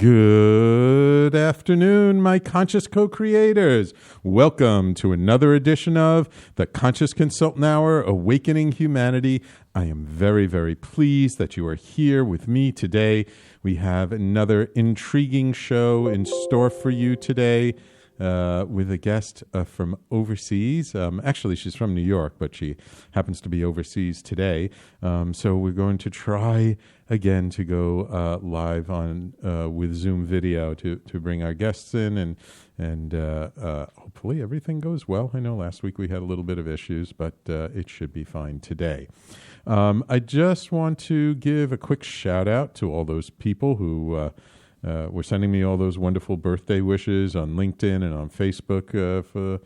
Good afternoon, my conscious co-creators. Welcome to another edition of the Conscious Consultant Hour, Awakening Humanity. I am very, very pleased that you are here with me today. We have another intriguing show in store for you today with a guest from overseas. Actually, she's from New York, but she happens to be overseas today. So we're going to try again to go live on with Zoom video to bring our guests in and hopefully everything goes well. I know last week we had a little bit of issues, but it should be fine today. I just want to give a quick shout out to all those people who were sending me all those wonderful birthday wishes on LinkedIn and on Facebook for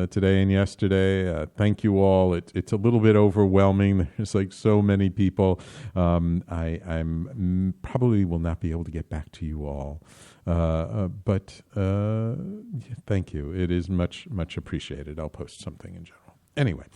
today and yesterday. Thank you all. It's a little bit overwhelming. There's like so many people. I'm probably will not be able to get back to you all. But thank you. It is much, much appreciated. I'll post something in general. Anyway,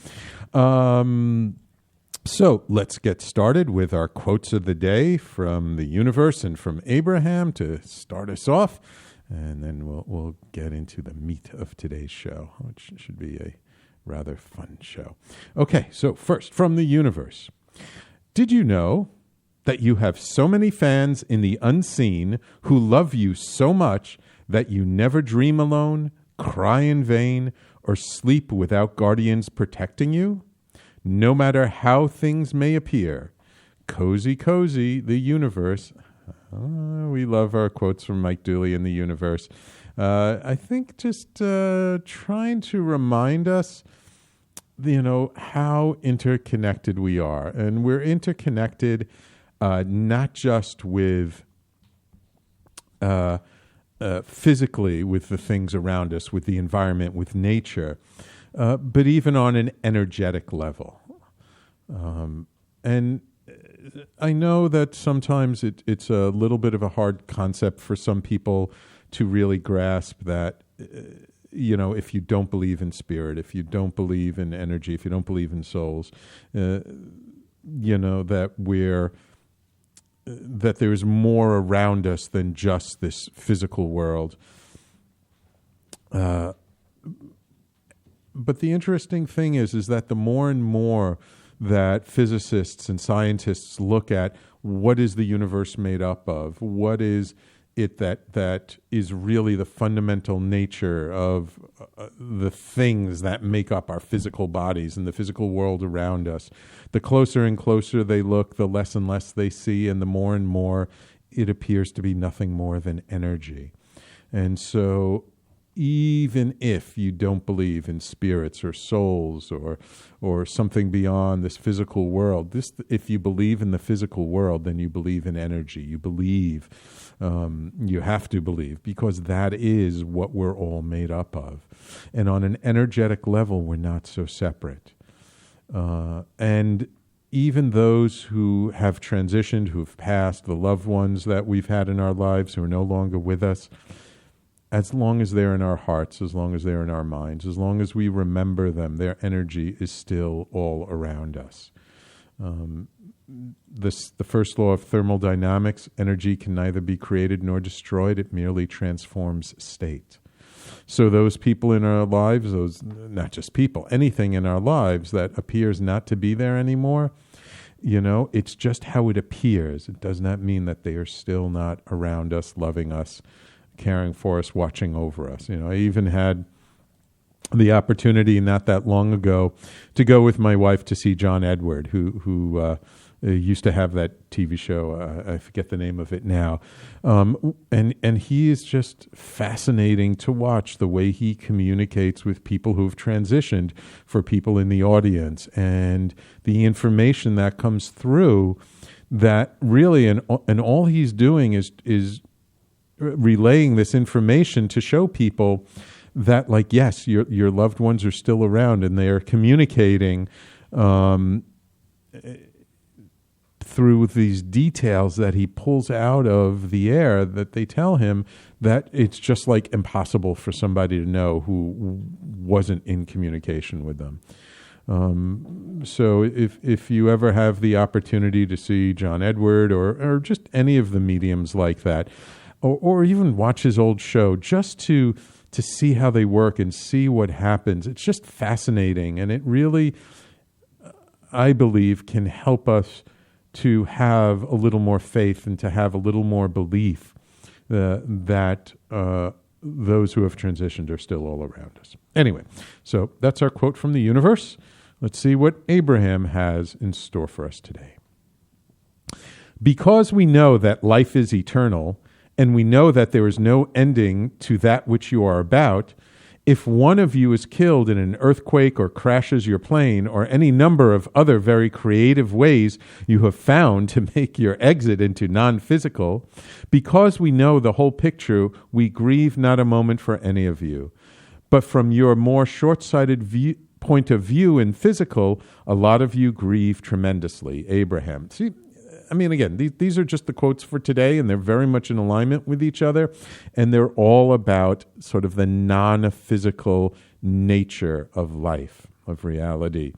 so let's get started with our quotes of the day from the universe and from Abraham to start us off. And then we'll get into the meat of today's show, which should be a rather fun show. Okay, so first, from the universe. Did you know that you have so many fans in the unseen who love you so much that you never dream alone, cry in vain, or sleep without guardians protecting you? No matter how things may appear, cozy, cozy, the universe. We love our quotes from Mike Dooley in the universe. I think just trying to remind us, how interconnected we are. And we're interconnected not just with physically with the things around us, with the environment, with nature, but even on an energetic level. And I know that sometimes it's a little bit of a hard concept for some people to really grasp that, if you don't believe in spirit, if you don't believe in energy, if you don't believe in souls, that there's more around us than just this physical world. But the interesting thing is that the more and more that physicists and scientists look at what is the universe made up of, what is it that is really the fundamental nature of the things that make up our physical bodies and the physical world around us. The closer and closer they look, the less and less they see, and the more and more it appears to be nothing more than energy. And so even if you don't believe in spirits or souls or something beyond this physical world, if you believe in the physical world, then you believe in energy. You believe, you have to believe, because that is what we're all made up of. And on an energetic level, we're not so separate. And even those who have transitioned, who have passed, the loved ones that we've had in our lives who are no longer with us, as long as they're in our hearts, as long as they're in our minds, as long as we remember them, their energy is still all around us. The first law of thermodynamics, energy can neither be created nor destroyed. It merely transforms state. So those people in our lives, those not just people, anything in our lives that appears not to be there anymore, it's just how it appears. It does not mean that they are still not around us, loving us, caring for us, watching over us. I even had the opportunity not that long ago to go with my wife to see John Edward, who used to have that TV show. I forget the name of it now. And he is just fascinating to watch, the way he communicates with people who've transitioned, for people in the audience, and the information that comes through that really, and all he's doing is relaying this information to show people that, like, yes, your loved ones are still around, and they are communicating through these details that he pulls out of the air, that they tell him that it's just like impossible for somebody to know who wasn't in communication with them. So if you ever have the opportunity to see John Edward or just any of the mediums like that, or even watch his old show just to see how they work and see what happens. It's just fascinating, and it really, I believe, can help us to have a little more faith and to have a little more belief that those who have transitioned are still all around us. Anyway, so that's our quote from the universe. Let's see what Abraham has in store for us today. Because we know that life is eternal, and we know that there is no ending to that which you are about, if one of you is killed in an earthquake or crashes your plane or any number of other very creative ways you have found to make your exit into non-physical, because we know the whole picture, we grieve not a moment for any of you. But from your more short-sighted point of view in physical, a lot of you grieve tremendously. Abraham. See, I mean, again, these are just the quotes for today, and they're very much in alignment with each other, and they're all about sort of the non-physical nature of life, of reality.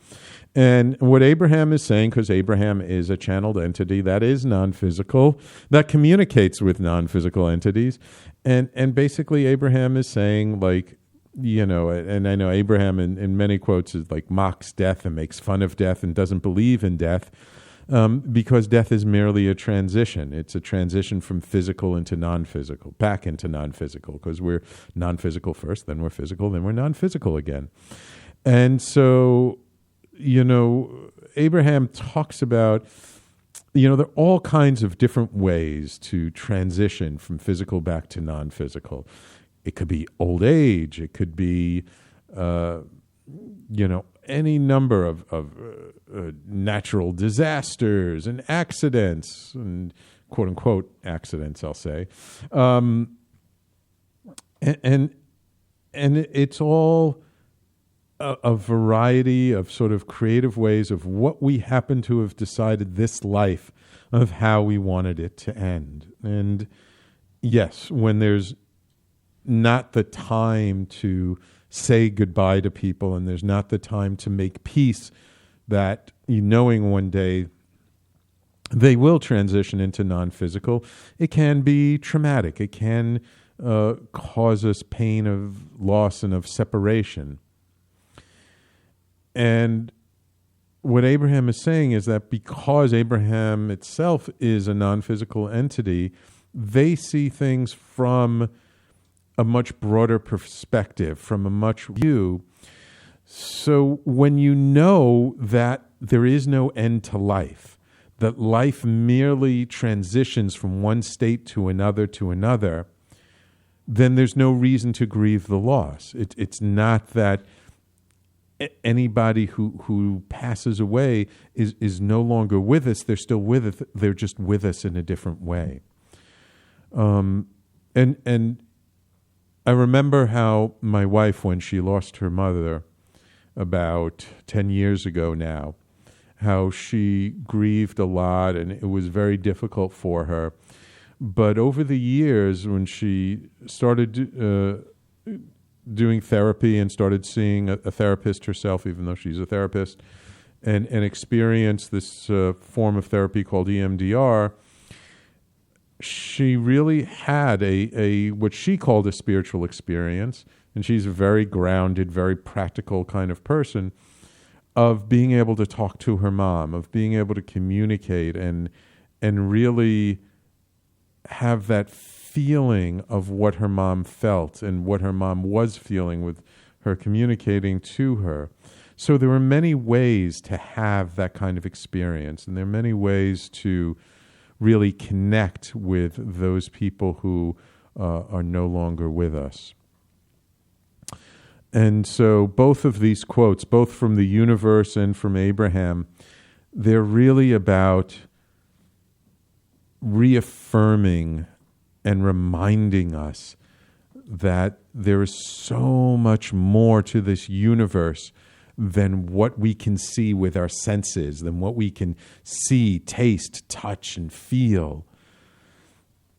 And what Abraham is saying, because Abraham is a channeled entity that is non-physical, that communicates with non-physical entities, and basically Abraham is saying, like, you know, and I know Abraham in many quotes is like mocks death and makes fun of death and doesn't believe in death. Because death is merely a transition. It's a transition from physical into non-physical, back into non-physical, because we're non-physical first, then we're physical, then we're non-physical again. And so, you know, Abraham talks about, you know, there are all kinds of different ways to transition from physical back to non-physical. It could be old age. It could be, you know, any number of natural disasters and accidents, and quote unquote accidents, I'll say, and it's all a variety of sort of creative ways of what we happen to have decided this life of how we wanted it to end. And yes, when there's not the time to say goodbye to people, and there's not the time to make peace that, knowing one day they will transition into non-physical, it can be traumatic. It can cause us pain of loss and of separation. And what Abraham is saying is that because Abraham itself is a non-physical entity, they see things from a much broader perspective, from a much view. So when you know that there is no end to life, that life merely transitions from one state to another, then there's no reason to grieve the loss. It's not that anybody who passes away is no longer with us. They're still with us. They're just with us in a different way. And I remember how my wife, when she lost her mother about 10 years ago now, how she grieved a lot, and it was very difficult for her. But over the years, when she started doing therapy and started seeing a therapist herself, even though she's a therapist, and experienced this form of therapy called EMDR, she really had a what she called a spiritual experience, and she's a very grounded, very practical kind of person, of being able to talk to her mom, of being able to communicate and really have that feeling of what her mom felt and what her mom was feeling with her communicating to her. So there were many ways to have that kind of experience, and there are many ways to really connect with those people who are no longer with us. And so both of these quotes, both from the universe and from Abraham, they're really about reaffirming and reminding us that there is so much more to this universe than what we can see with our senses, than what we can see, taste, touch, and feel.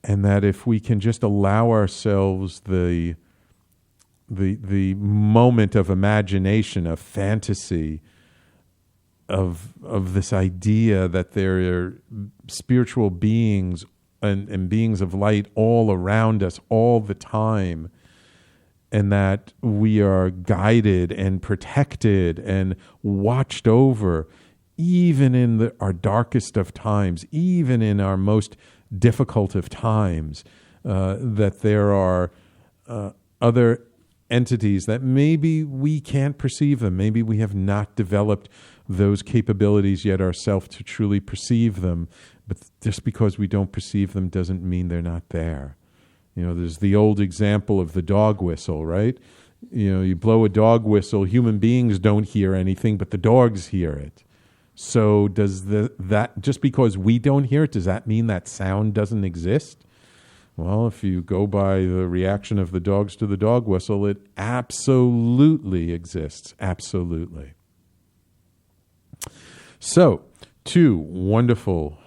And that if we can just allow ourselves the moment of imagination, of fantasy, of this idea that there are spiritual beings and beings of light all around us all the time, and that we are guided and protected and watched over, even in our darkest of times, even in our most difficult of times, that there are other entities that maybe we can't perceive them. Maybe we have not developed those capabilities yet ourselves to truly perceive them. But just because we don't perceive them doesn't mean they're not there. You know, there's the old example of the dog whistle, right? You know, you blow a dog whistle, human beings don't hear anything, but the dogs hear it. So does that just because we don't hear it, does that mean that sound doesn't exist? Well, if you go by the reaction of the dogs to the dog whistle, it absolutely exists. Absolutely. So, 2 wonderful,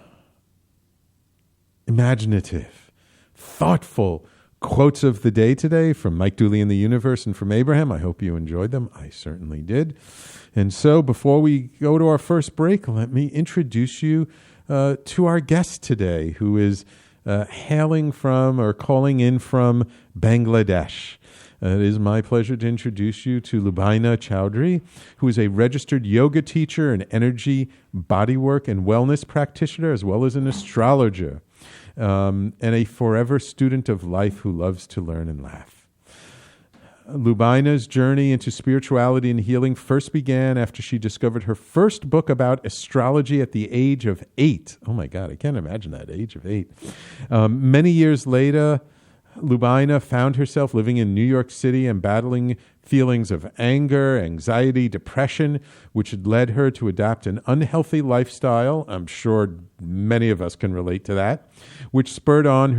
imaginative, thoughtful quotes of the day today from Mike Dooley in the Universe and from Abraham. I hope you enjoyed them. I certainly did. And so before we go to our first break, let me introduce you to our guest today, who is hailing from or calling in from Bangladesh. It is my pleasure to introduce you to Lubaina Choudhury, who is a registered yoga teacher, an energy, bodywork, and wellness practitioner, as well as an astrologer, and a forever student of life who loves to learn and laugh. Lubaina's journey into spirituality and healing first began after she discovered her first book about astrology at the age of 8. Oh my God, I can't imagine that, age of 8. Many years later, Lubaina found herself living in New York City and battling feelings of anger, anxiety, depression, which had led her to adopt an unhealthy lifestyle. I'm sure many of us can relate to that, which spurred her on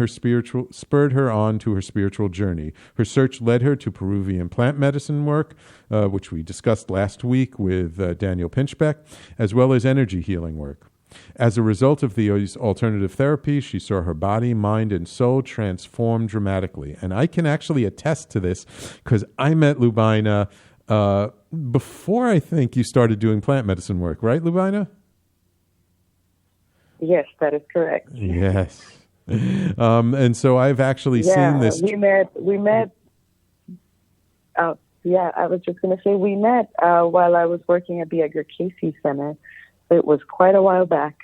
to her spiritual journey. Her search led her to Peruvian plant medicine work, which we discussed last week with Daniel Pinchbeck, as well as energy healing work. As a result of these alternative therapies, she saw her body, mind, and soul transform dramatically. And I can actually attest to this because I met Lubaina before I think you started doing plant medicine work, right, Lubaina? Yes, that is correct. Yes. And so I've actually seen this. We met. I was just going to say we met while I was working at the Edgar Cayce Center. It was quite a while back.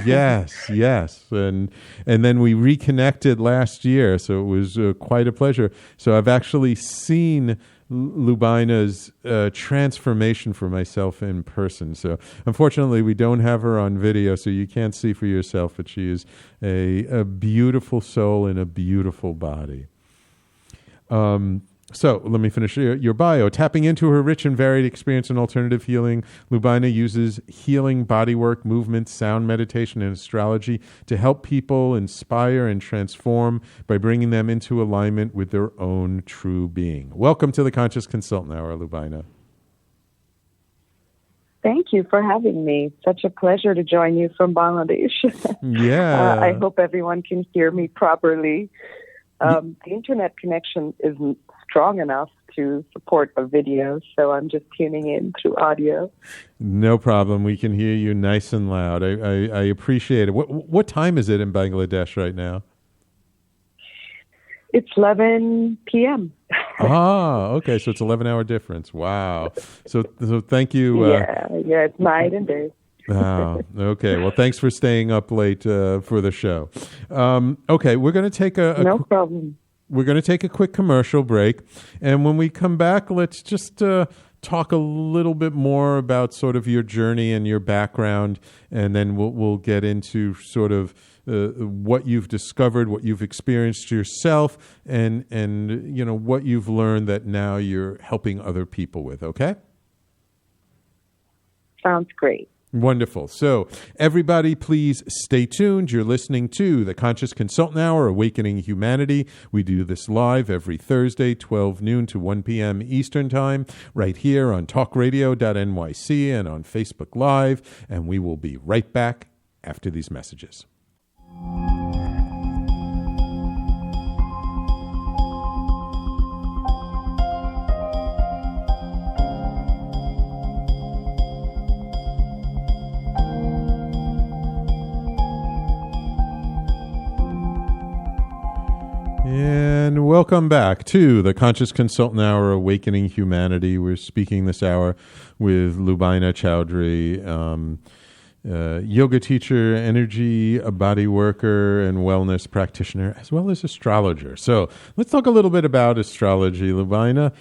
Yes. And then we reconnected last year, so it was quite a pleasure. So I've actually seen Lubaina's transformation for myself in person. So unfortunately, we don't have her on video, so you can't see for yourself, but she is a beautiful soul in a beautiful body. So let me finish your bio. Tapping into her rich and varied experience in alternative healing, Lubaina uses healing, bodywork, movement, sound meditation, and astrology to help people inspire and transform by bringing them into alignment with their own true being. Welcome to the Conscious Consultant Hour, Lubaina. Thank you for having me. Such a pleasure to join you from Bangladesh. Yeah. I hope everyone can hear me properly. The internet connection isn't strong enough to support a video, so I'm just tuning in through audio. No problem. We can hear you nice and loud. I appreciate it. What time is it in Bangladesh right now? It's 11 p.m. Okay. So it's 11-hour difference. Wow. So thank you. Yeah, it's night and day. Okay. Well, thanks for staying up late for the show. Okay, we're going to take no problem. We're going to take a quick commercial break, and when we come back, let's just talk a little bit more about sort of your journey and your background, and then we'll get into sort of what you've discovered, what you've experienced yourself, and you know what you've learned that now you're helping other people with. Okay? Sounds great. Wonderful. So everybody, please stay tuned. You're listening to the Conscious Consultant Hour, Awakening Humanity. We do this live every Thursday, 12 noon to 1 p.m. Eastern Time, right here on talkradio.nyc and on Facebook Live. And we will be right back after these messages. welcome back to the Conscious Consultant Hour, Awakening Humanity. We're speaking this hour with Lubaina Choudhury, yoga teacher, energy, body worker, and wellness practitioner, as well as astrologer. So let's talk a little bit about astrology, Lubaina.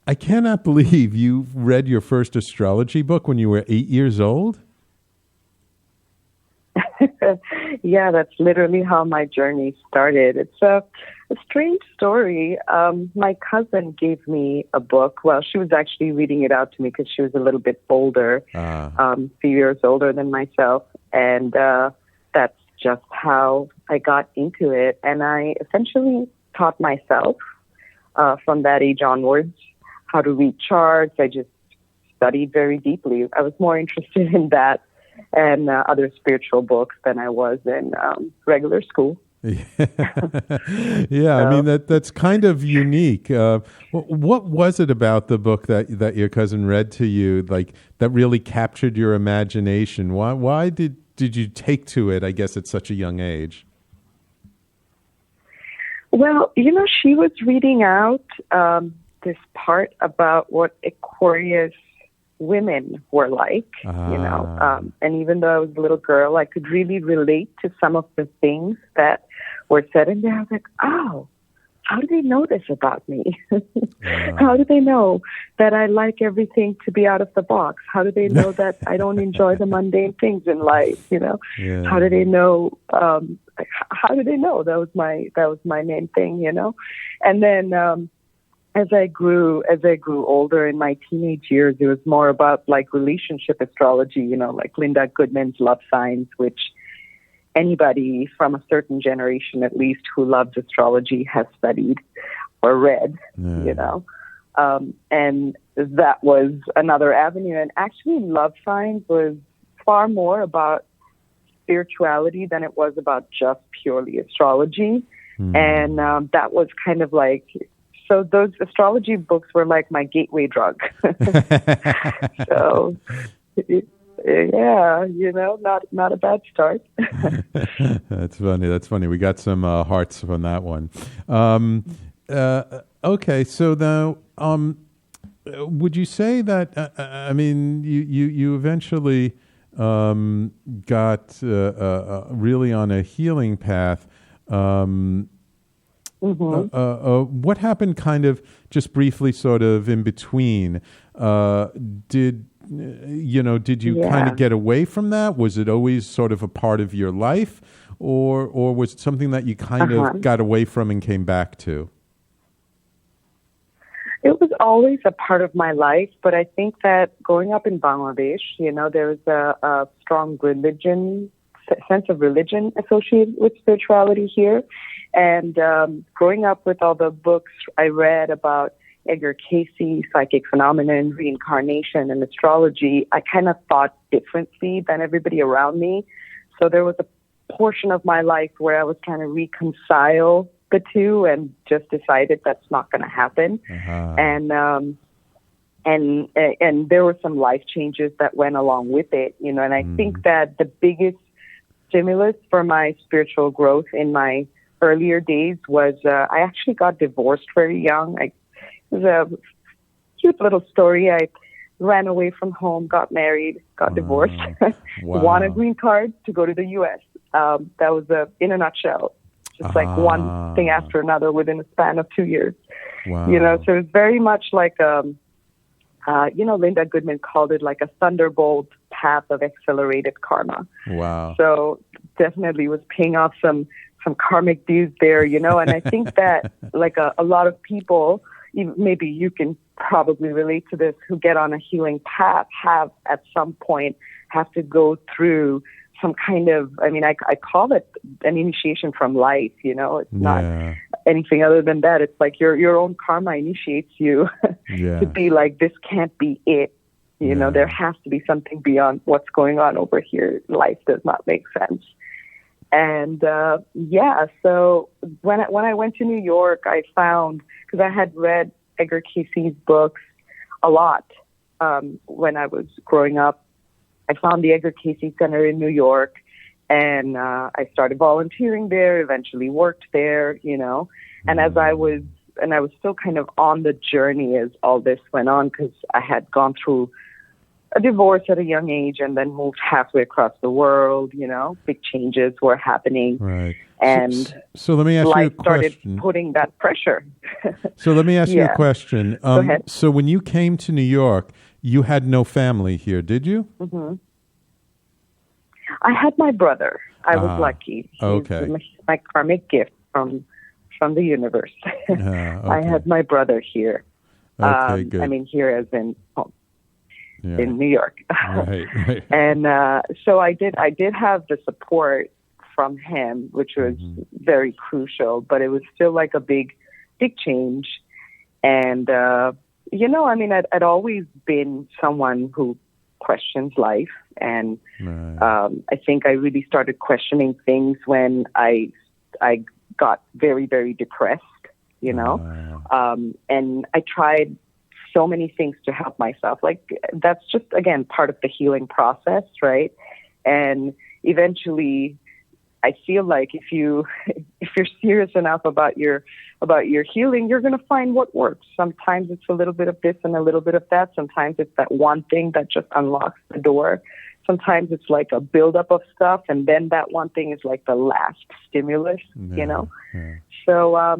I cannot believe you read your first astrology book when you were 8 years old. Yeah, that's literally how my journey started. It's a strange story. My cousin gave me a book. Well, she was actually reading it out to me because she was a little bit older, a few years older than myself. And that's just how I got into it. And I essentially taught myself from that age onwards how to read charts. I just studied very deeply. I was more interested in that and other spiritual books than I was in regular school. Yeah, I mean that's kind of unique. What was it about the book that your cousin read to you, like that really captured your imagination? Why did you take to it, I guess, at such a young age? Well, she was reading out this part about what Aquarius women were like, and even though I was a little girl, I could really relate to some of the things that were said in there. I was like, oh, how do they know this about me? How do they know that I like everything to be out of the box? How do they know that I don't enjoy the mundane things in life? Yeah. How do they know? How do they know? That was my main thing, And then as I grew older in my teenage years, it was more about like relationship astrology, like Linda Goodman's love signs, which anybody from a certain generation, at least, who loves astrology has studied or read, and that was another avenue. And actually, love signs was far more about spirituality than it was about just purely astrology. And that was kind of like, so those astrology books were like my gateway drug. So, yeah, not a bad start. That's funny. We got some hearts from that one. Okay, so now, would you say that? I mean, you eventually got really on a healing path. What happened kind of just briefly sort of in between? Did you kind of get away from that? Was it always sort of a part of your life, or was it something that you kind of got away from and came back to? It was always a part of my life, but I think that growing up in Bangladesh, there was a strong sense of religion associated with spirituality here. And growing up with all the books I read about Edgar Cayce, psychic phenomenon, reincarnation, and astrology, I kind of thought differently than everybody around me. So there was a portion of my life where I was trying to reconcile the two and just decided that's not going to happen. And there were some life changes that went along with it, and I think that the biggest stimulus for my spiritual growth in my earlier days was I actually got divorced very young. It was a cute little story. I ran away from home, got married, got divorced, won a green card to go to the U.S. That was in a nutshell, just like one thing after another within a span of 2 years. Wow. So it's very much like Linda Goodman called it like a thunderbolt path of accelerated karma. Wow. So definitely was paying off some karmic dues there, and I think that like a lot of people, maybe you can probably relate to this, who get on a healing path have at some point have to go through some kind of, I call it an initiation from life, it's not anything other than that. It's like your own karma initiates you to be like, this can't be it. There has to be something beyond what's going on over here. Life does not make sense. And so when I went to New York, I found, because I had read Edgar Cayce's books a lot when I was growing up, I found the Edgar Cayce Center in New York, and I started volunteering there, eventually worked there, And as I was still kind of on the journey as all this went on, because I had gone through a divorce at a young age and then moved halfway across the world, big changes were happening. Right. And so let me ask you a life started question. putting that pressure. So let me ask you a question. Go ahead. So when you came to New York, you had no family here, did you? Mm-hmm. I had my brother. I was lucky. He's my karmic gift from the universe. Okay. I had my brother here. Okay, good. I mean, here as in home. Yeah. In New York. Right. And so I did have the support from him, which was very crucial, but it was still like a big change. And, I'd always been someone who questions life. And I think I really started questioning things when I got very, very depressed, and I tried so many things to help myself. Like, that's just, again, part of the healing process, right? And eventually I feel like if you're serious enough about your healing, you're going to find what works. Sometimes it's a little bit of this and a little bit of that. Sometimes it's that one thing that just unlocks the door. Sometimes it's like a buildup of stuff, and then that one thing is like the last stimulus, Yeah. So I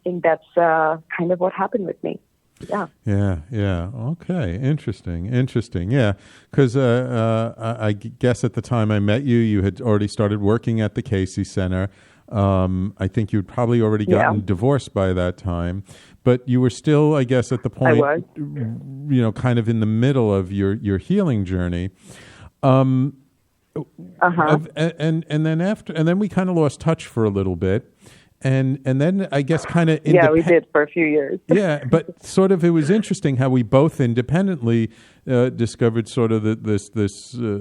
think that's kind of what happened with me. Yeah. Okay. Interesting. Yeah. Because I guess at the time I met you, you had already started working at the Casey Center. I think you'd probably already gotten divorced by that time, but you were still, I guess, at the point, I was. Kind of in the middle of your healing journey. And then we kind of lost touch for a little bit. And then I guess kind of we did for a few years. Yeah, but sort of it was interesting how we both independently discovered sort of this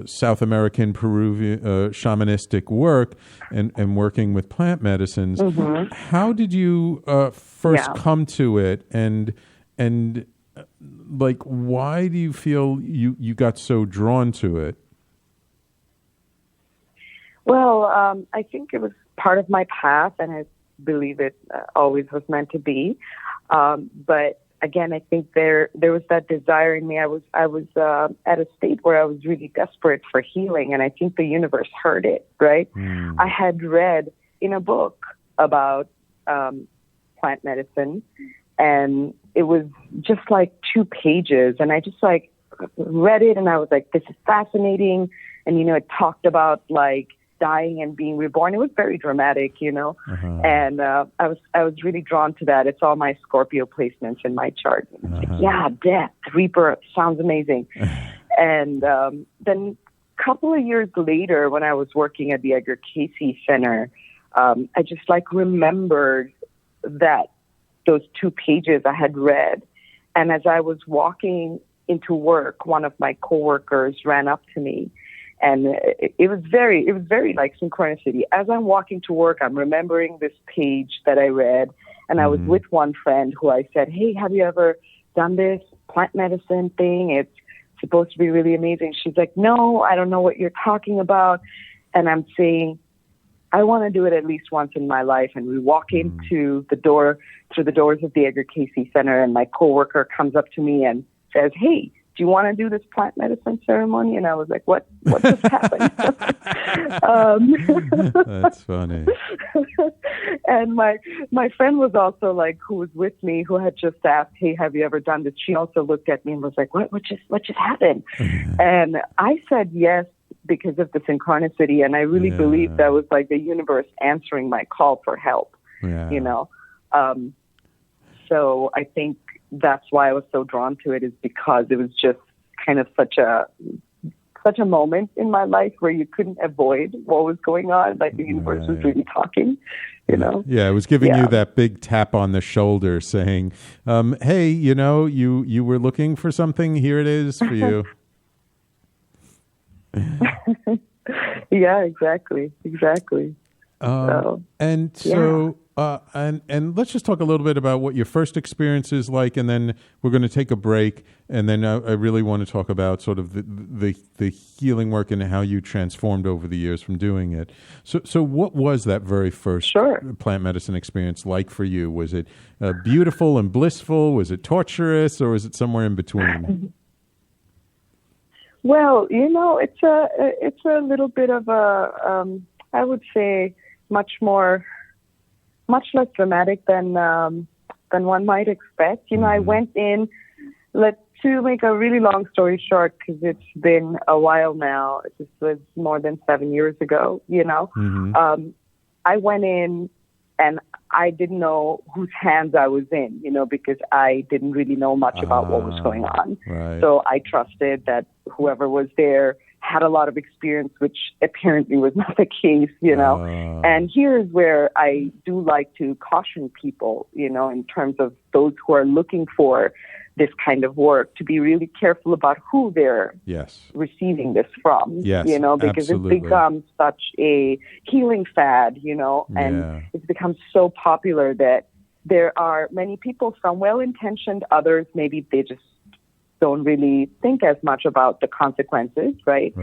South American Peruvian shamanistic work and working with plant medicines. Mm-hmm. How did you first come to it, and like why do you feel you got so drawn to it? Well, I think it was part of my path, and I believe it always was meant to be. But again, I think there was that desire in me. I was at a state where I was really desperate for healing, and I think the universe heard it, right? I had read in a book about plant medicine, and it was just like 2 pages, and I just like read it, and I was like, this is fascinating. And, it talked about like dying and being reborn. It was very dramatic, and I was really drawn to that. It's all my Scorpio placements in my chart. Like, death, rebirth, sounds amazing. And then a couple of years later, when I was working at the Edgar Cayce Center, I just like remembered that those 2 pages I had read. And as I was walking into work, one of my coworkers ran up to me. And it was very like synchronicity. As I'm walking to work, I'm remembering this page that I read, and I was with one friend who I said, hey, have you ever done this plant medicine thing? It's supposed to be really amazing. She's like, no, I don't know what you're talking about. And I'm saying, I want to do it at least once in my life. And we walk into the door, through the doors of the Edgar Cayce Center, and my coworker comes up to me and says, hey, do you want to do this plant medicine ceremony? And I was like, what just happened? That's funny. And my friend was also like, who was with me, who had just asked, hey, have you ever done this? She also looked at me and was like, what just happened? And I said yes, because of the synchronicity. And I really believe that was like the universe answering my call for help, So I think that's why I was so drawn to it, is because it was just kind of such a moment in my life where you couldn't avoid what was going on. Like the universe was really talking, Yeah, it was giving you that big tap on the shoulder saying, hey, you were looking for something. Here it is for you. Yeah, exactly. and let's just talk a little bit about what your first experience is like, and then we're going to take a break, and then I really want to talk about sort of the healing work and how you transformed over the years from doing it. So what was that very first plant medicine experience like for you? Was it beautiful and blissful? Was it torturous, or was it somewhere in between? Well, it's a little bit of I would say much less dramatic than one might expect. I went in, to make a really long story short, because it's been a while now. This was more than 7 years ago, I went in and I didn't know whose hands I was in, because I didn't really know much about what was going on. Right. So I trusted that whoever was there had a lot of experience, which apparently was not the case, And here's where I do like to caution people, in terms of those who are looking for this kind of work, to be really careful about who they're receiving this from, because absolutely. It becomes such a healing fad, and it's become so popular that there are many people, some well-intentioned, others maybe they just don't really think as much about the consequences, right?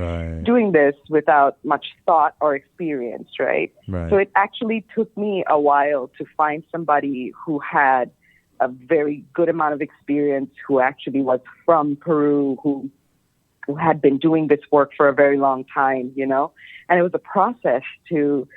Doing this without much thought or experience, right? So it actually took me a while to find somebody who had a very good amount of experience, who actually was from Peru, who had been doing this work for a very long time, And it was a process to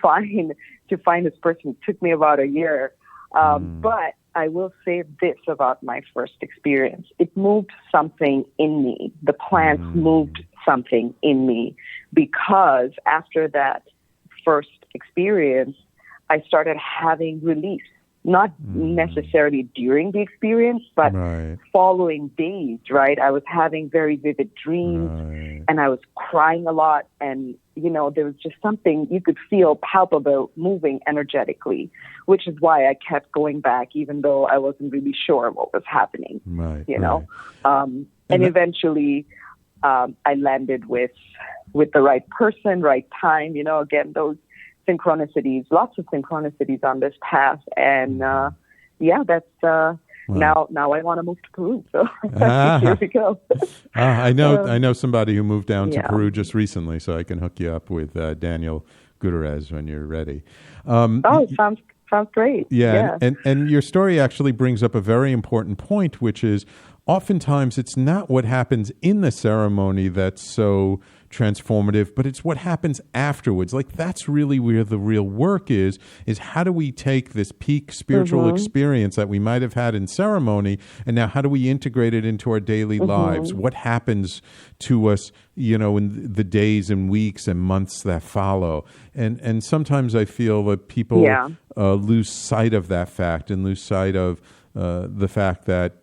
find this person. It took me about a year. But I will say this about my first experience. It moved something in me. The plants moved something in me, because after that first experience, I started having relief. Not necessarily during the experience, but following days, right? I was having very vivid dreams, and I was crying a lot, and, there was just something you could feel palpable moving energetically, which is why I kept going back, even though I wasn't really sure what was happening, And eventually I landed with the right person, right time, again, those synchronicities, lots of synchronicities on this path. And that's now I want to move to Peru. So here we go. I know somebody who moved down to Peru just recently, so I can hook you up with Daniel Gutierrez when you're ready. Sounds great. Yeah. And your story actually brings up a very important point, which is oftentimes it's not what happens in the ceremony that's so transformative, but it's what happens afterwards. Like, that's really where the real work is how do we take this peak spiritual experience that we might have had in ceremony, and now how do we integrate it into our daily lives? What happens to us, in the days and weeks and months that follow? And sometimes I feel that people lose sight of that fact, and lose sight of the fact that,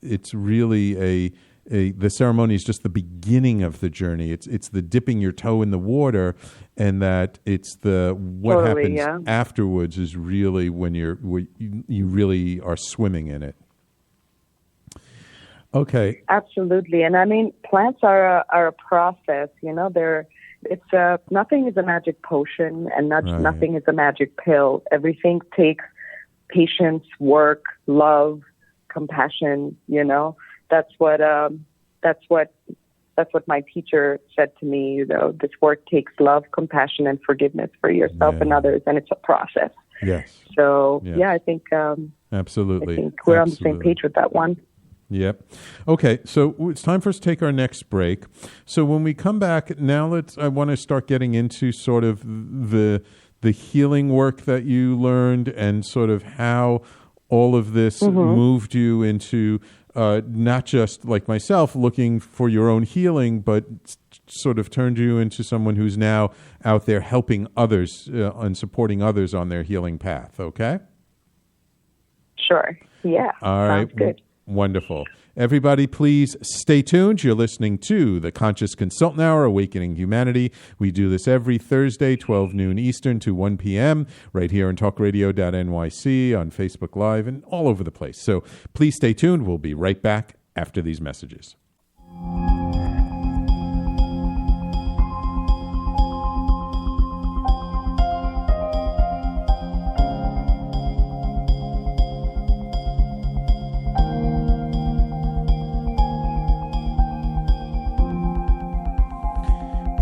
it's really the ceremony is just the beginning of the journey. It's the dipping your toe in the water, and that it's what happens afterwards is really when you really are swimming in it. Okay. Absolutely. And I mean, plants are a process, nothing is a magic potion, and nothing is a magic pill. Everything takes patience, work, love, compassion, That's what my teacher said to me. This work takes love, compassion, and forgiveness for yourself and others, and it's a process. Yes. So I think absolutely. I think we're on the same page with that one. Yep. Okay, so it's time for us to take our next break. So when we come back, now I want to start getting into sort of the healing work that you learned, and sort of how all of this moved you into not just like myself looking for your own healing, but sort of turned you into someone who's now out there helping others and supporting others on their healing path. Okay? Sure. Yeah. All right. Sounds good. Wonderful. Everybody, please stay tuned. You're listening to the Conscious Consultant Hour, Awakening Humanity. We do this every Thursday, 12 noon Eastern to 1 p.m., right here on talkradio.nyc, on Facebook Live, and all over the place. So please stay tuned. We'll be right back after these messages.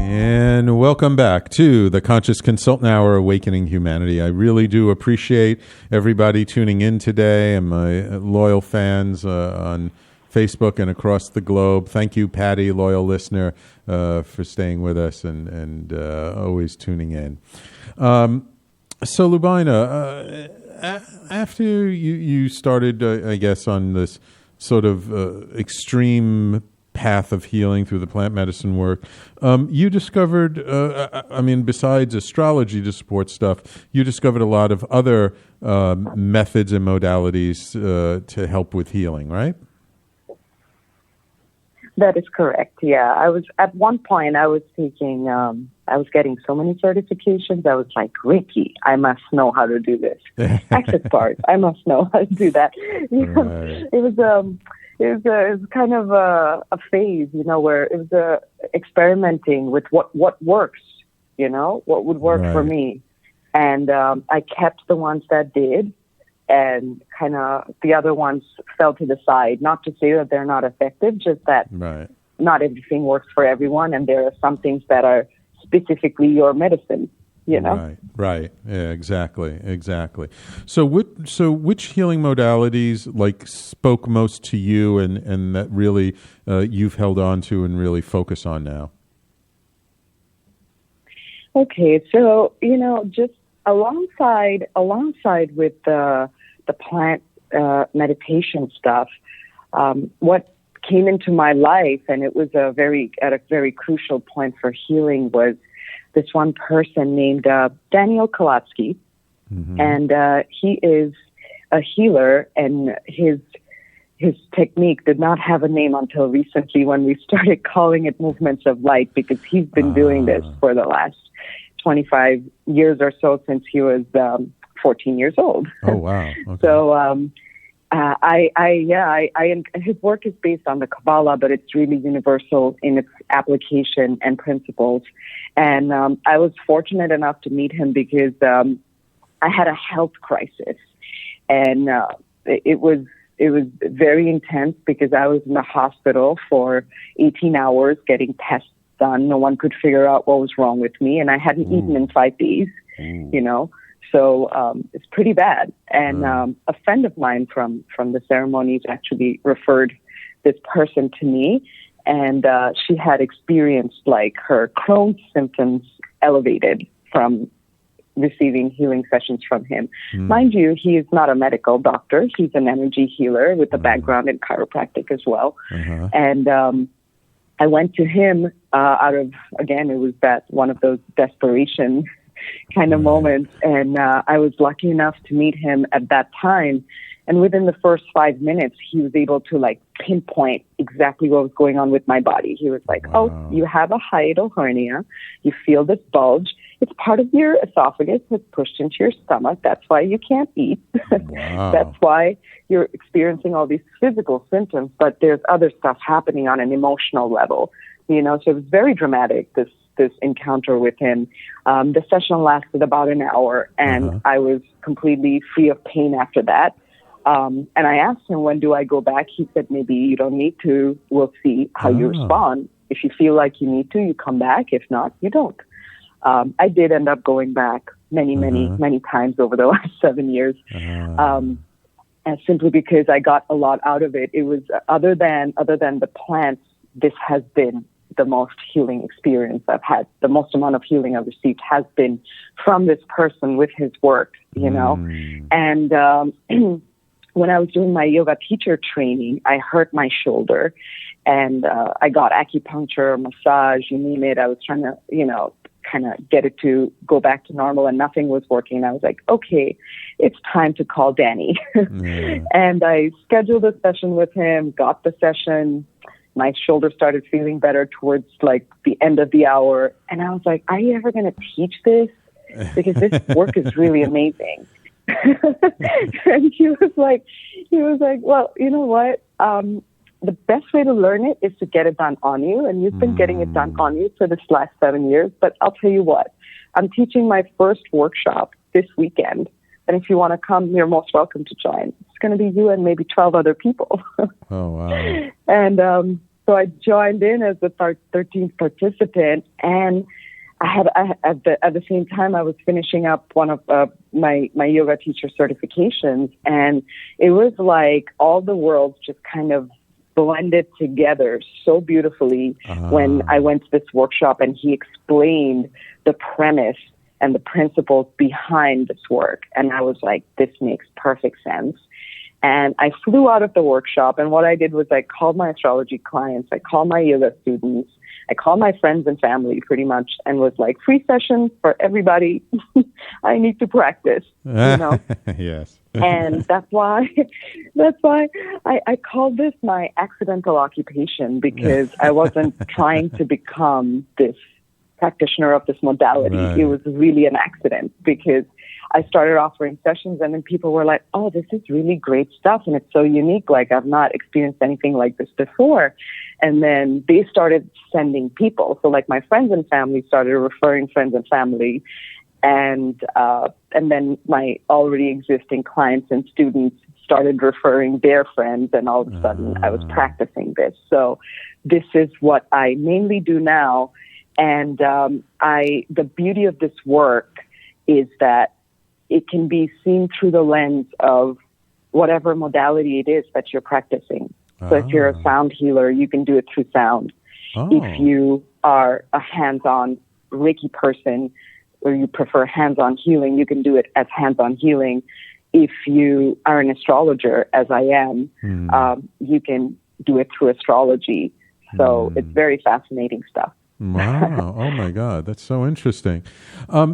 And welcome back to the Conscious Consultant Hour, Awakening Humanity. I really do appreciate everybody tuning in today and my loyal fans on Facebook and across the globe. Thank you, Patty, loyal listener, for staying with us and always tuning in. So, Lubaina, after you started, I guess, on this sort of extreme path of healing through the plant medicine work, you discovered, besides astrology to support stuff, you discovered a lot of other methods and modalities to help with healing, right? That is correct. Yeah, I was at one point. I was taking. I was getting so many certifications. I was like, Ricky, I must know how to do this. Access part, I must know how to do that. Right. It was kind of a phase, where it was experimenting with what works, what would work for me, and I kept the ones that did. And kind of the other ones fell to the side. Not to say that they're not effective, just that not everything works for everyone, and there are some things that are specifically your medicine. Right. Yeah, exactly. So, which healing modalities spoke most to you, and that really you've held on to and really focus on now? Okay, so just alongside with the plant meditation stuff, what came into my life, and it was at a very crucial point for healing, was this one person named Daniel Kalatsky, and he is a healer, and his technique did not have a name until recently when we started calling it movements of light, because he's been doing this for the last 25 years or so, since he was 14 years old. Oh, wow. Okay. So his work is based on the Kabbalah, but it's really universal in its application and principles. And I was fortunate enough to meet him because I had a health crisis, and it was very intense because I was in the hospital for 18 hours getting tests done. No one could figure out what was wrong with me, and I hadn't eaten in 5 days, So it's pretty bad. And a friend of mine from the ceremonies actually referred this person to me, and she had experienced her Crohn's symptoms elevated from receiving healing sessions from him. Mind you, he is not a medical doctor. He's an energy healer with a background in chiropractic as well. And I went to him out of, again, it was one of those desperation kind of moments. And I was lucky enough to meet him at that time. And within the first 5 minutes, he was able to pinpoint exactly what was going on with my body. He was like, "Oh, you have a hiatal hernia. You feel this bulge. It's part of your esophagus. It's pushed into your stomach. That's why you can't eat. That's why you're experiencing all these physical symptoms. But there's other stuff happening on an emotional level, So it was very dramatic, this encounter with him. The session lasted about an hour, and I was completely free of pain after that. And I asked him, when do I go back? He said, maybe you don't need to. We'll see how you respond. If you feel like you need to, you come back. If not, you don't. I did end up going back many times over the last 7 years, and simply because I got a lot out of it. It was other than the plants, this has been the most healing experience I've had. The most amount of healing I've received has been from this person with his work, And when I was doing my yoga teacher training, I hurt my shoulder, and I got acupuncture, massage, you name it. I was trying to, kind of get it to go back to normal, and nothing was working. And I was like, okay, it's time to call Danny. And I scheduled a session with him, got the session. My shoulder started feeling better towards the end of the hour. And I was like, are you ever going to teach this? Because this work is really amazing. And he was like, well, you know what? The best way to learn it is to get it done on you. And you've been getting it done on you for this last 7 years. But I'll tell you what, I'm teaching my first workshop this weekend. And if you want to come, you're most welcome to join. It's going to be you and maybe 12 other people. Oh, wow. And So I joined in as the 13th participant, and at the same time I was finishing up one of my yoga teacher certifications, and it was like all the worlds just kind of blended together so beautifully when I went to this workshop and he explained the premise and the principles behind this work. And I was like, this makes perfect sense. And I flew out of the workshop, and what I did was I called my astrology clients, I called my yoga students, I called my friends and family pretty much, and was like, free session for everybody. I need to practice, you know? Yes. And that's why I called this my accidental occupation, because I wasn't trying to become this practitioner of this modality. Right. It was really an accident, because I started offering sessions, and then people were like, oh, this is really great stuff, and it's so unique. Like, I've not experienced anything like this before. And then they started sending people. So like my friends and family started referring friends and family. And then my already existing clients and students started referring their friends, and all of a sudden I was practicing this. So this is what I mainly do now. And the beauty of this work is that it can be seen through the lens of whatever modality it is that you're practicing. So if you're a sound healer, you can do it through sound. If you are a hands-on Reiki person, or you prefer hands-on healing, you can do it as hands-on healing. If you are an astrologer, as I am, you can do it through astrology. So it's very fascinating stuff. Wow. Oh, my God. That's so interesting.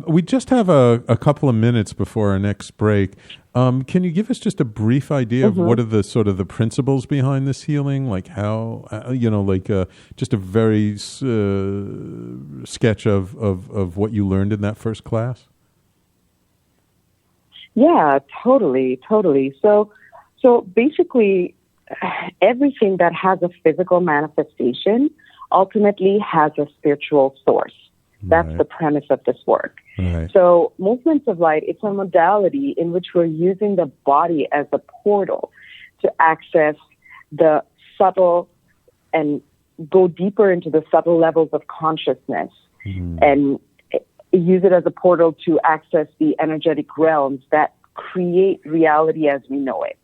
We just have a couple of minutes before our next break. Can you give us just a brief idea of what are the sort of the principles behind this healing? Like how, just a very sketch of what you learned in that first class? Yeah, totally. So basically, everything that has a physical manifestation ultimately has a spiritual source. That's the premise of this work. Right. So movements of light, it's a modality in which we're using the body as a portal to access the subtle and go deeper into the subtle levels of consciousness, and use it as a portal to access the energetic realms that create reality as we know it.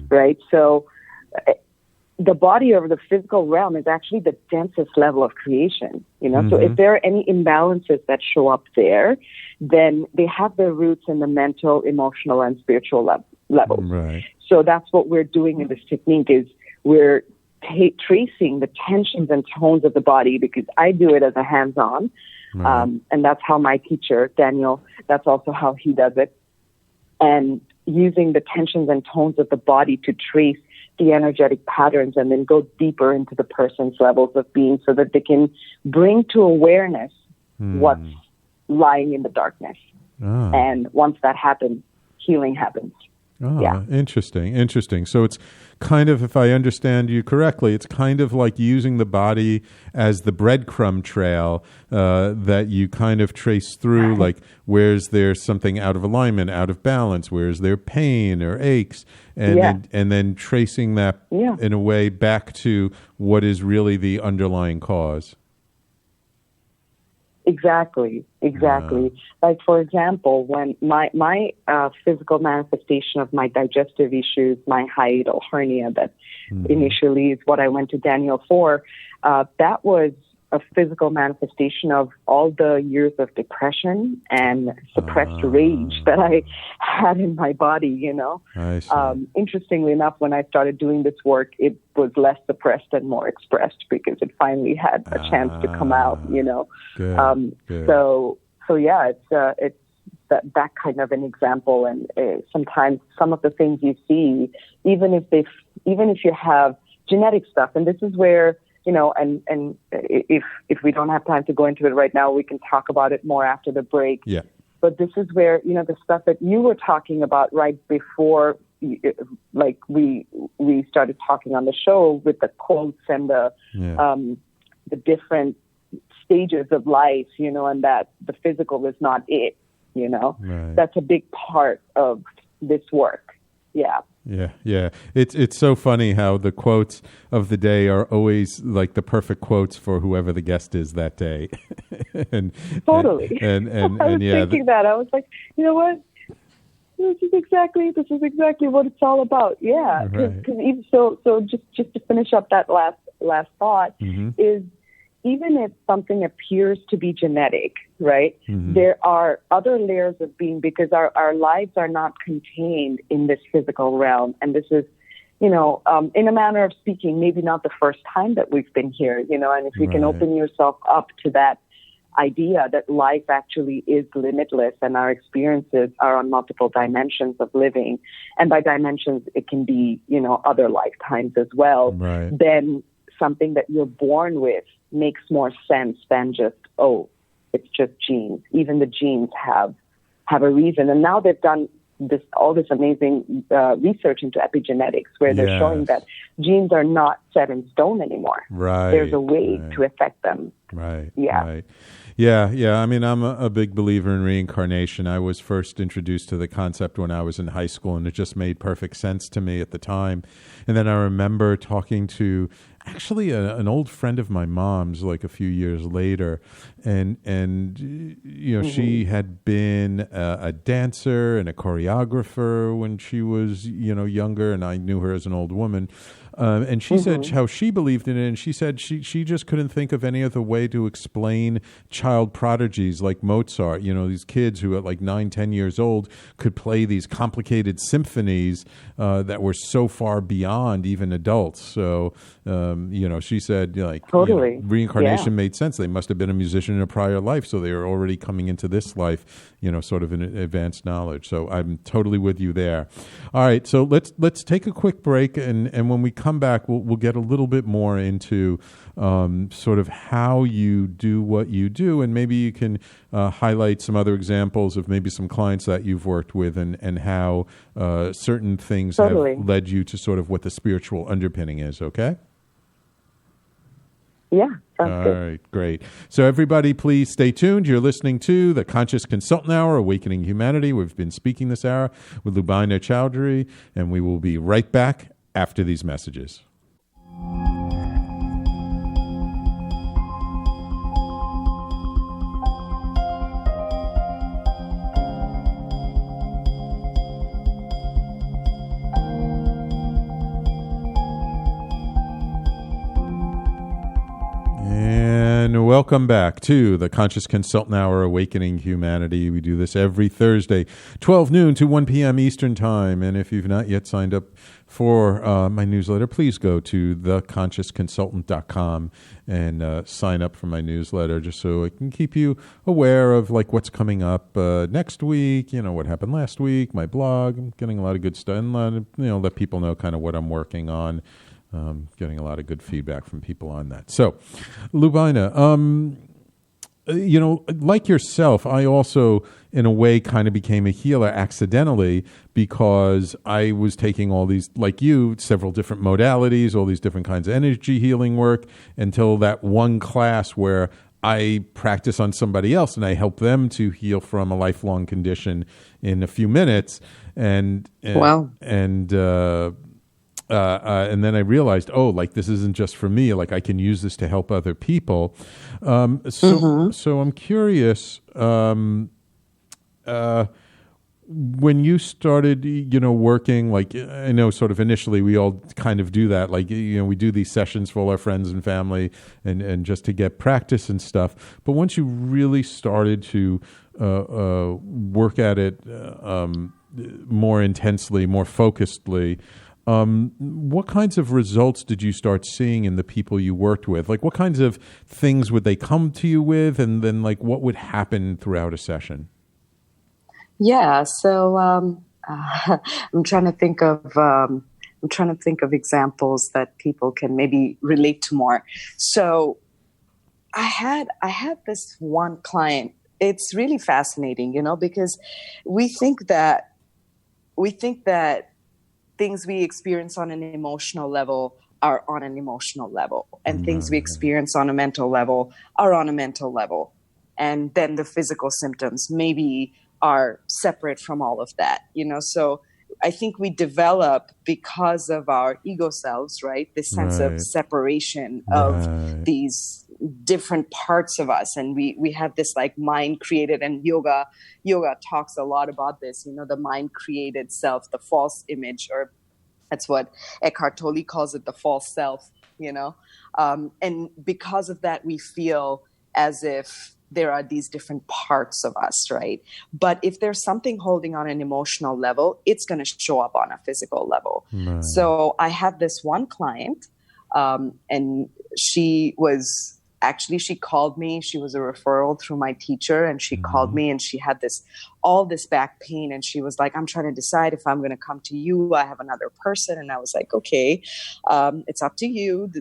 Right? So the body or the physical realm is actually the densest level of creation, you know? So if there are any imbalances that show up there, then they have their roots in the mental, emotional, and spiritual levels. Right. So that's what we're doing in this technique, is we're tracing the tensions and tones of the body, because I do it as a hands-on, and that's how my teacher, Daniel, that's also how he does it. And using the tensions and tones of the body to trace the energetic patterns, and then go deeper into the person's levels of being, so that they can bring to awareness what's lying in the darkness. And once that happens, healing happens. Interesting. So it's kind of, if I understand you correctly, it's kind of like using the body as the breadcrumb trail that you kind of trace through, like where's there something out of alignment, out of balance, where's there pain or aches, and then tracing that in a way back to what is really the underlying cause. Exactly. Like, for example, when my physical manifestation of my digestive issues, my hiatal hernia, that initially is what I went to Daniel for, that was a physical manifestation of all the years of depression and suppressed rage that I had in my body, you know. I see. Interestingly enough, when I started doing this work, it was less suppressed and more expressed, because it finally had a chance to come out, you know. Good. So yeah, it's that kind of an example. And sometimes some of the things you see, even if you have genetic stuff, and this is where, you know, and if we don't have time to go into it right now, we can talk about it more after the break. Yeah. But this is where, you know, the stuff that you were talking about right before, like we started talking on the show, with the quotes and the different stages of life, you know, and that the physical is not it, you know. Right. That's a big part of this work. Yeah. Yeah. It's so funny how the quotes of the day are always like the perfect quotes for whoever the guest is that day. and Totally. and I was yeah, thinking that. I was like, you know what? This is exactly what it's all about. Yeah. Because right. even so just to finish up that last thought is, even if something appears to be genetic, right, there are other layers of being, because our lives are not contained in this physical realm. And this is, in a manner of speaking, maybe not the first time that we've been here, and if you can open yourself up to that idea that life actually is limitless and our experiences are on multiple dimensions of living. And by dimensions, it can be, other lifetimes as well. Right. Then something that you're born with makes more sense than just, it's just genes. Even the genes have a reason. And now they've done all this amazing research into epigenetics, where they're showing that genes are not set in stone anymore. Right. There's a way to affect them. Right. Yeah. Right. Yeah. I mean, I'm a big believer in reincarnation. I was first introduced to the concept when I was in high school, and it just made perfect sense to me at the time. And then I remember talking to actually an old friend of my mom's, like a few years later, and she had been a dancer and a choreographer when she was younger, and I knew her as an old woman. And she said how she believed in it, and she said she just couldn't think of any other way to explain child prodigies like Mozart. These kids who at like 9-10 years old could play these complicated symphonies that were so far beyond even adults. So, she said totally reincarnation made sense. They must have been a musician in a prior life, so they were already coming into this life, sort of in advanced knowledge. So I'm totally with you there. All right, so let's take a quick break, and when we come back, we'll get a little bit more into sort of how you do what you do, and maybe you can highlight some other examples of maybe some clients that you've worked with, and how certain things have led you to sort of what the spiritual underpinning is. Okay? Yeah. All right, great. So everybody, please stay tuned. You're listening to the Conscious Consultant Hour, Awakening Humanity. We've been speaking this hour with Lubaina Choudhury, and we will be right back after these messages. And welcome back to the Conscious Consultant Hour, Awakening Humanity. We do this every Thursday, 12 noon to 1 p.m. Eastern Time. And if you've not yet signed up for my newsletter, please go to theconsciousconsultant.com and sign up for my newsletter, just so I can keep you aware of like what's coming up next week, what happened last week, my blog. I'm getting a lot of good stuff, and let people know kind of what I'm working on. Getting a lot of good feedback from people on that. So, Lubaina, like yourself, I also, in a way, kind of became a healer accidentally, because I was taking all these, like you, several different modalities, all these different kinds of energy healing work, until that one class where I practice on somebody else and I help them to heal from a lifelong condition in a few minutes. And then I realized, this isn't just for me. Like, I can use this to help other people. So I'm curious, when you started, working, like, I know sort of initially we all kind of do that. Like, we do these sessions for all our friends and family and just to get practice and stuff. But once you really started to work at it more intensely, more focusedly, what kinds of results did you start seeing in the people you worked with? Like, what kinds of things would they come to you with, and then like what would happen throughout a session? Yeah, so I'm trying to think of examples that people can maybe relate to more. So I had this one client. It's really fascinating, because we think that things we experience on an emotional level are on an emotional level, and things we experience on a mental level are on a mental level. And then the physical symptoms maybe are separate from all of that, So I think we develop because of our ego selves, right? This sense of separation of these different parts of us. And we have this like mind created, and yoga talks a lot about this, the mind created self, the false image, or that's what Eckhart Tolle calls it, the false self, and because of that, we feel as if there are these different parts of us, right? But if there's something holding on an emotional level, it's going to show up on a physical level. Right. So I had this one client, and she called me. She was a referral through my teacher, and she called me, and she had all this back pain, and she was like, I'm trying to decide if I'm going to come to you. I have another person. And I was like, okay, it's up to you.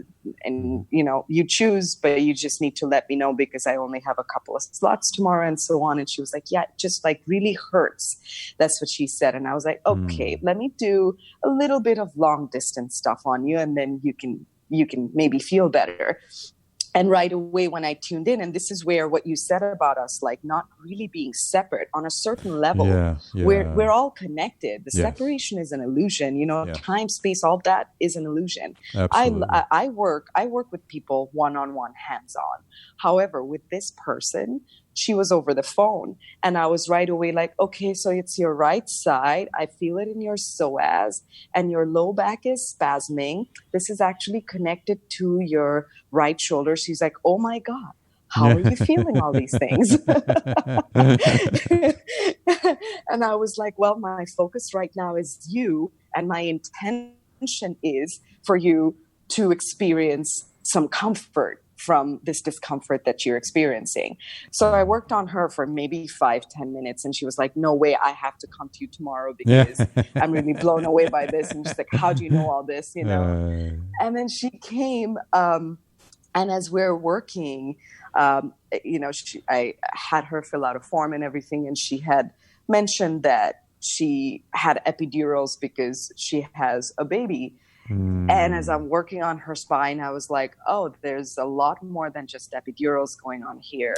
And, you choose, but you just need to let me know because I only have a couple of slots tomorrow and so on. And she was like, yeah, it just like really hurts. That's what she said. And I was like, okay, let me do a little bit of long distance stuff on you, and then you can maybe feel better. And right away when I tuned in, and this is where what you said about us, like not really being separate on a certain level, we're all connected. The separation is an illusion, time, space, all that is an illusion. I work with people one-on-one, hands-on. However, with this person, she was over the phone, and I was right away like, okay, so it's your right side. I feel it in your psoas, and your low back is spasming. This is actually connected to your right shoulder. She's like, oh my God, how are you feeling all these things? And I was like, well, my focus right now is you, and my intention is for you to experience some comfort from this discomfort that you're experiencing. So I worked on her for maybe 5-10 minutes, and she was like, no way, I have to come to you tomorrow because I'm really blown away by this. And she's like, how do you know all this? And then she came, and as we're working, I had her fill out a form and everything. And she had mentioned that she had epidurals because she has a baby. And as I'm working on her spine, I was like, oh, there's a lot more than just epidurals going on here.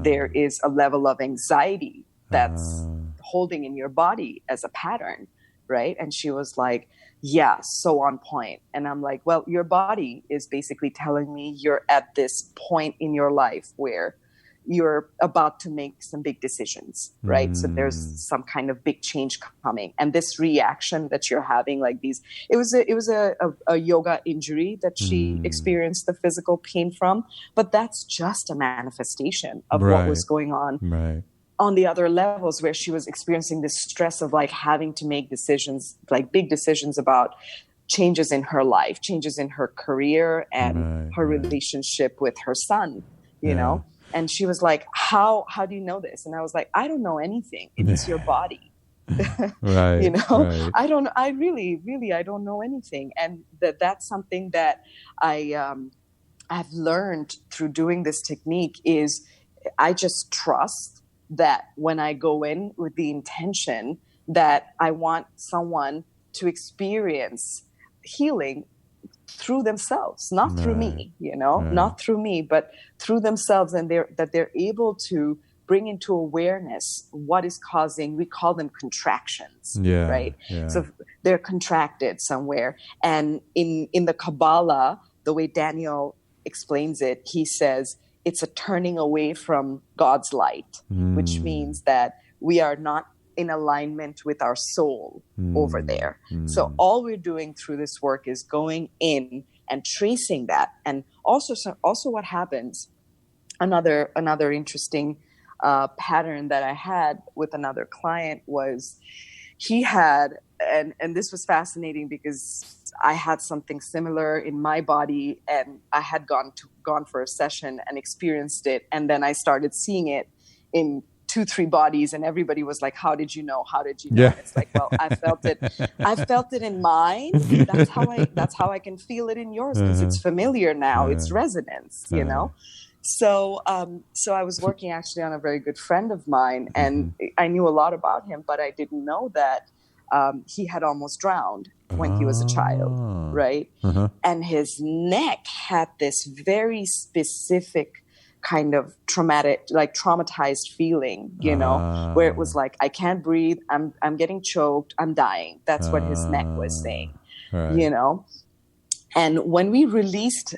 There is a level of anxiety that's holding in your body as a pattern, right? And she was like, yeah, so on point. And I'm like, well, your body is basically telling me you're at this point in your life where you're about to make some big decisions, right? So there's some kind of big change coming. And this reaction that you're having, like it was a yoga injury that she experienced the physical pain from, but that's just a manifestation of what was going on on the other levels, where she was experiencing this stress of like having to make decisions, like big decisions about changes in her life, changes in her career and her relationship with her son, you know? And she was like, how do you know this? And I was like, I don't know anything. It's your body. I don't know anything. And that's something that I've learned through doing this technique is I just trust that when I go in with the intention that I want someone to experience healing through themselves, not through me, not through me, but through themselves, and they're able to bring into awareness what is causing, we call them contractions, right? So they're contracted somewhere. And in the Kabbalah, the way Daniel explains it, he says it's a turning away from God's light, which means that we are not in alignment with our soul over there. So all we're doing through this work is going in and tracing that. And also what happens, another interesting pattern that I had with another client was he had, and this was fascinating because I had something similar in my body, and I had gone for a session and experienced it. And then I started seeing it in 2-3 bodies, and everybody was like, how did you know? And it's like, well, I felt it in mine. That's how I can feel it in yours, because it's familiar now. It's resonance, you know? So I was working actually on a very good friend of mine, and I knew a lot about him, but I didn't know that he had almost drowned when he was a child, right? And his neck had this very specific kind of traumatized feeling, where it was like, I can't breathe, I'm getting choked, I'm dying. That's what his neck was saying, right. And when we released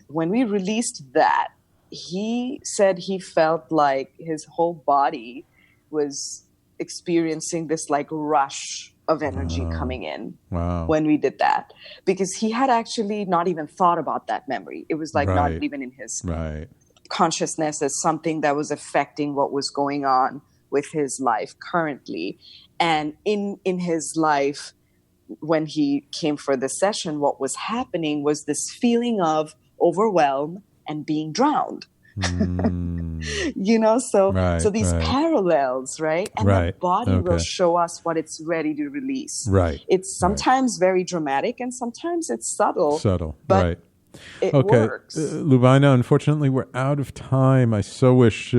that, he said he felt like his whole body was experiencing this like rush of energy coming in when we did that, because he had actually not even thought about that memory. It was like not even in his consciousness as something that was affecting what was going on with his life currently. And in his life, when he came for the session, what was happening was this feeling of overwhelm and being drowned. So these parallels, right? And the body will show us what it's ready to release. Right. It's sometimes very dramatic and sometimes it's subtle. But it okay. works. Lubaina, unfortunately, we're out of time. I so wish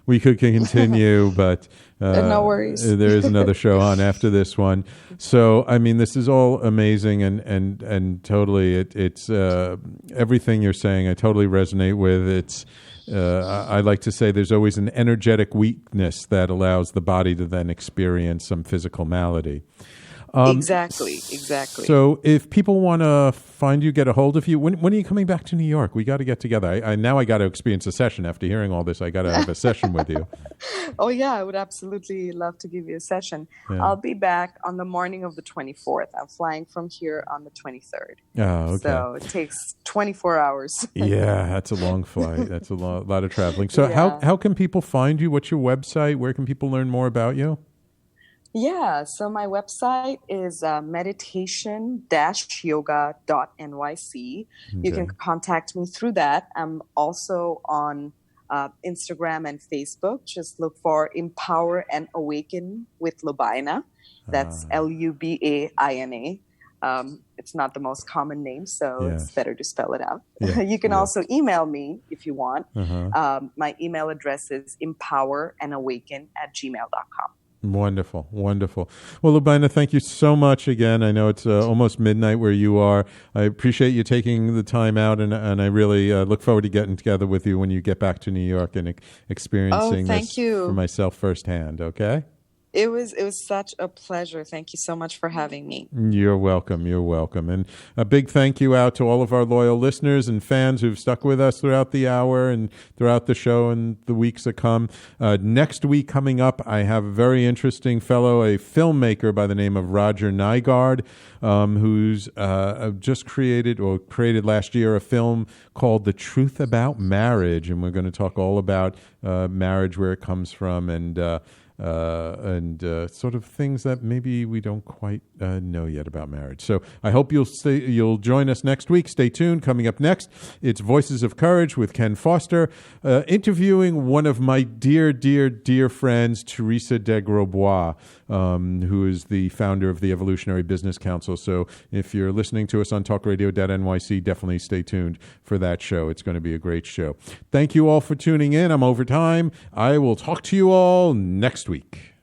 we could continue, but no worries. There is another show on after this one. So, I mean, this is all amazing and totally, it's everything you're saying, I totally resonate with. It's I like to say there's always an energetic weakness that allows the body to then experience some physical malady. Exactly. So if people want to find you, get a hold of you, when are you coming back to New York? We got to get together. Now I got to experience a session. After hearing all this, I got to have a session with you. Oh, yeah. I would absolutely love to give you a session. Yeah. I'll be back on the morning of the 24th. I'm flying from here on the 23rd. Oh, okay. So it takes 24 hours. Yeah, that's a long flight. That's a lot of traveling. So how can people find you? What's your website? Where can people learn more about you? Yeah, so my website is meditation-yoga.nyc. You can contact me through that. I'm also on Instagram and Facebook. Just look for Empower and Awaken with Lubaina. That's Lubaina. It's not the most common name, so it's better to spell it out. Yeah. You can also email me if you want. My email address is empowerandawaken@gmail.com. Wonderful. Well, Lubaina, thank you so much again. I know it's almost midnight where you are. I appreciate you taking the time out, and I really look forward to getting together with you when you get back to New York and experiencing this for myself firsthand, okay? It was such a pleasure. Thank you so much for having me. You're welcome. And a big thank you out to all of our loyal listeners and fans who've stuck with us throughout the hour and throughout the show and the weeks that come. Next week coming up, I have a very interesting fellow, a filmmaker by the name of Roger Nygaard, who's just created last year a film called The Truth About Marriage. And we're going to talk all about marriage, where it comes from, and sort of things that maybe we don't quite know yet about marriage. So I hope you'll join us next week. Stay tuned. Coming up next, it's Voices of Courage with Ken Foster, interviewing one of my dear, dear, dear friends, Teresa de Grosbois, who is the founder of the Evolutionary Business Council. So if you're listening to us on talkradio.nyc, definitely stay tuned for that show. It's going to be a great show. Thank you all for tuning in. I'm over time. I will talk to you all next week.